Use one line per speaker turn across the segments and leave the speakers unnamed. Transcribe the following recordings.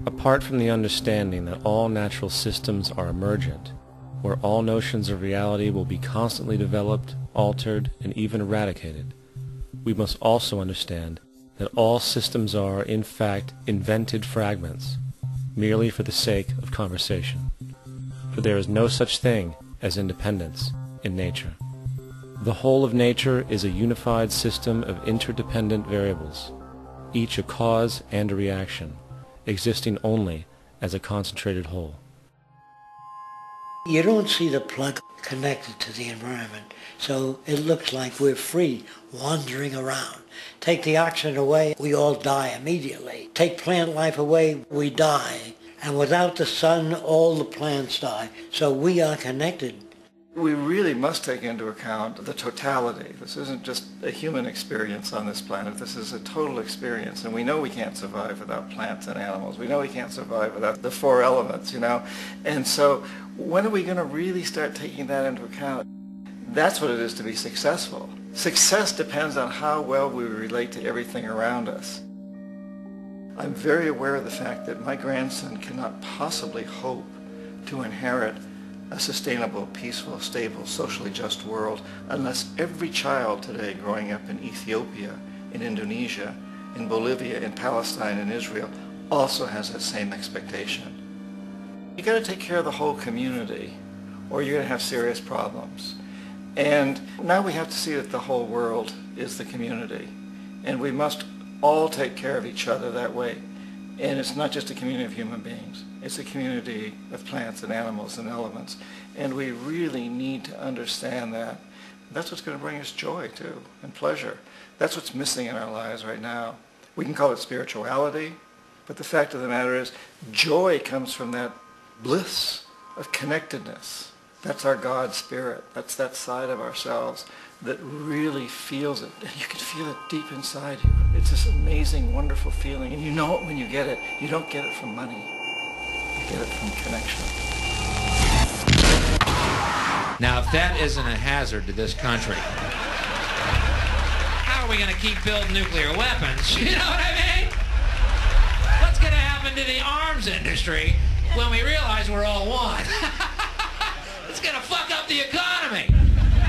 Apart from the understanding that all natural systems are emergent, where all notions of reality will be constantly developed, altered, and even eradicated, we must also understand that all systems are, in fact, invented fragments, merely for the sake of conversation. For there is no such thing as independence in nature. The whole of nature is a unified system of interdependent variables, each a cause and a reaction, existing only as a concentrated whole.
You don't see the plug connected to the environment, so it looks like we're free, wandering around. Take the oxygen away, we all die immediately. Take plant life away, we die. And without the sun, all the plants die. So we are connected.
We really must take into account the totality. This isn't just a human experience on this planet. This is a total experience. And we know we can't survive without plants and animals. We know we can't survive without the four elements, And so when are we going to really start taking that into account? That's what it is to be successful. Success depends on how well we relate to everything around us. I'm very aware of the fact that my grandson cannot possibly hope to inherit a sustainable, peaceful, stable, socially just world unless every child today growing up in Ethiopia, in Indonesia, in Bolivia, in Palestine, in Israel also has that same expectation. You got to take care of the whole community or you're going to have serious problems. And now we have to see that the whole world is the community. And we must all take care of each other that way. And it's not just a community of human beings. It's a community of plants and animals and elements. And we really need to understand that. That's what's going to bring us joy, too, and pleasure. That's what's missing in our lives right now. We can call it spirituality, but the fact of the matter is joy comes from that bliss of connectedness. That's our God spirit. That's that side of ourselves that really feels it. And you can feel it deep inside you. It's this amazing, wonderful feeling. And you know it when you get it. You don't get it from money. You get it from connection.
Now, if that isn't a hazard to this country, how are we going to keep building nuclear weapons? You know what I mean? What's going to happen to the arms industry when we realize we're all one? It's going to fuck up the economy.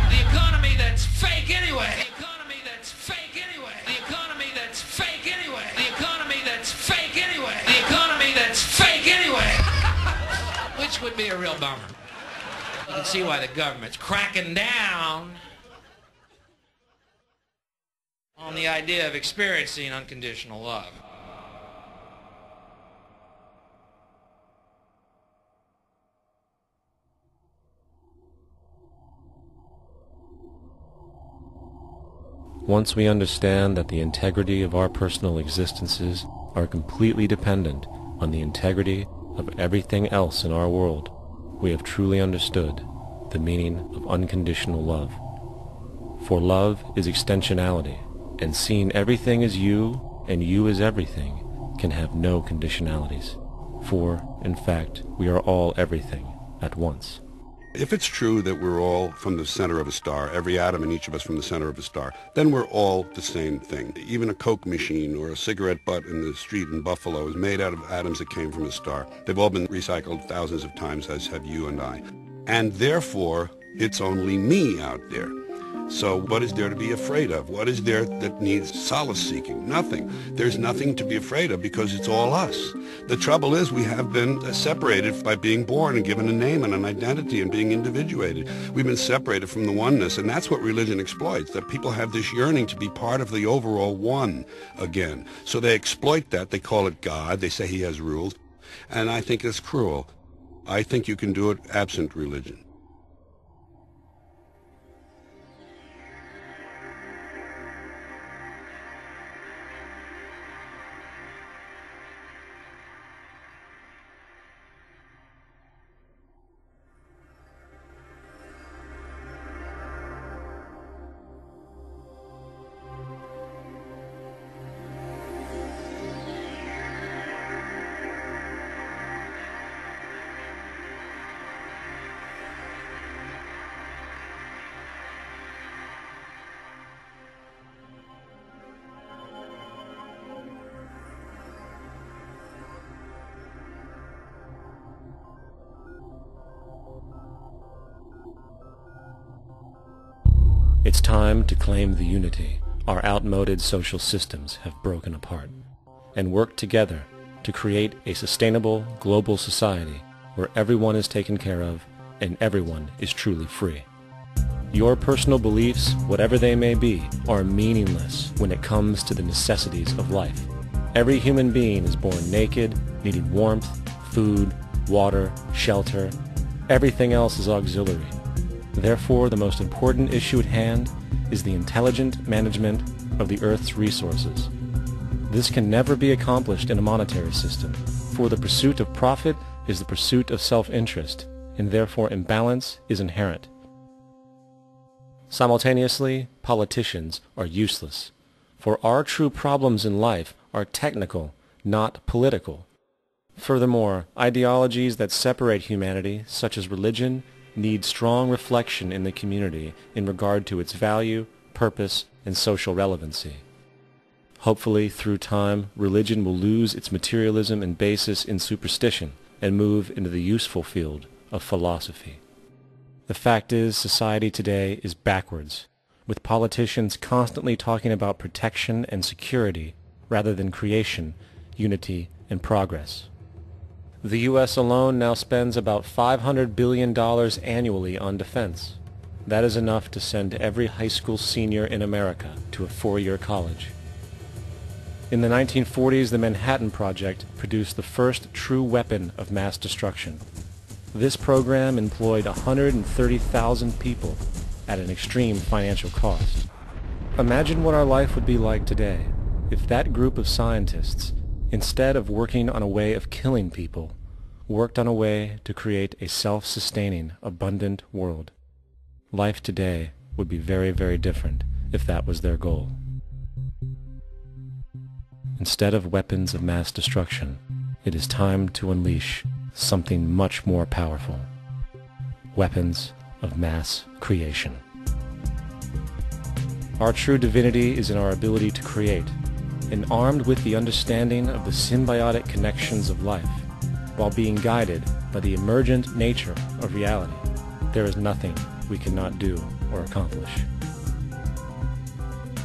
The economy that's fake anyway. The economy that's fake anyway. The economy that's fake anyway. The economy that's fake anyway. The economy that's fake anyway. Which would be a real bummer. You can see why the government's cracking down on the idea of experiencing unconditional love.
Once we understand that the integrity of our personal existences are completely dependent on the integrity of everything else in our world, we have truly understood the meaning of unconditional love. For love is extensionality, and seeing everything as you and you as everything can have no conditionalities. For, in fact, we are all everything at once.
If it's true that we're all from the center of a star, every atom in each of us from the center of a star, then we're all the same thing. Even a Coke machine or a cigarette butt in the street in Buffalo is made out of atoms that came from a star. They've all been recycled thousands of times, as have you and I. And therefore, it's only me out there. So what is there to be afraid of? What is there that needs solace-seeking? Nothing. There's nothing to be afraid of because it's all us. The trouble is we have been separated by being born and given a name and an identity and being individuated. We've been separated from the oneness, and that's what religion exploits, that people have this yearning to be part of the overall one again. So they exploit that. They call it God. They say he has rules. And I think it's cruel. I think you can do it absent religion.
It's time to claim the unity our outmoded social systems have broken apart, and work together to create a sustainable global society where everyone is taken care of and everyone is truly free. Your personal beliefs, whatever they may be, are meaningless when it comes to the necessities of life. Every human being is born naked, needing warmth, food, water, shelter. Everything else is auxiliary. Therefore, the most important issue at hand is the intelligent management of the Earth's resources. This can never be accomplished in a monetary system, for the pursuit of profit is the pursuit of self-interest, and therefore imbalance is inherent. Simultaneously, politicians are useless, for our true problems in life are technical, not political. Furthermore, ideologies that separate humanity, such as religion, need strong reflection in the community in regard to its value, purpose, and social relevancy. Hopefully, through time, religion will lose its materialism and basis in superstition and move into the useful field of philosophy. The fact is, society today is backwards, with politicians constantly talking about protection and security rather than creation, unity, and progress. The U.S. alone now spends about $500 billion annually on defense. That is enough to send every high school senior in America to a four-year college. In the 1940s, the Manhattan Project produced the first true weapon of mass destruction. This program employed 130,000 people at an extreme financial cost. Imagine what our life would be like today if that group of scientists, instead of working on a way of killing people, worked on a way to create a self-sustaining, abundant world. Life today would be very, very different if that was their goal. Instead of weapons of mass destruction, it is time to unleash something much more powerful. Weapons of mass creation. Our true divinity is in our ability to create, and armed with the understanding of the symbiotic connections of life, while being guided by the emergent nature of reality, there is nothing we cannot do or accomplish.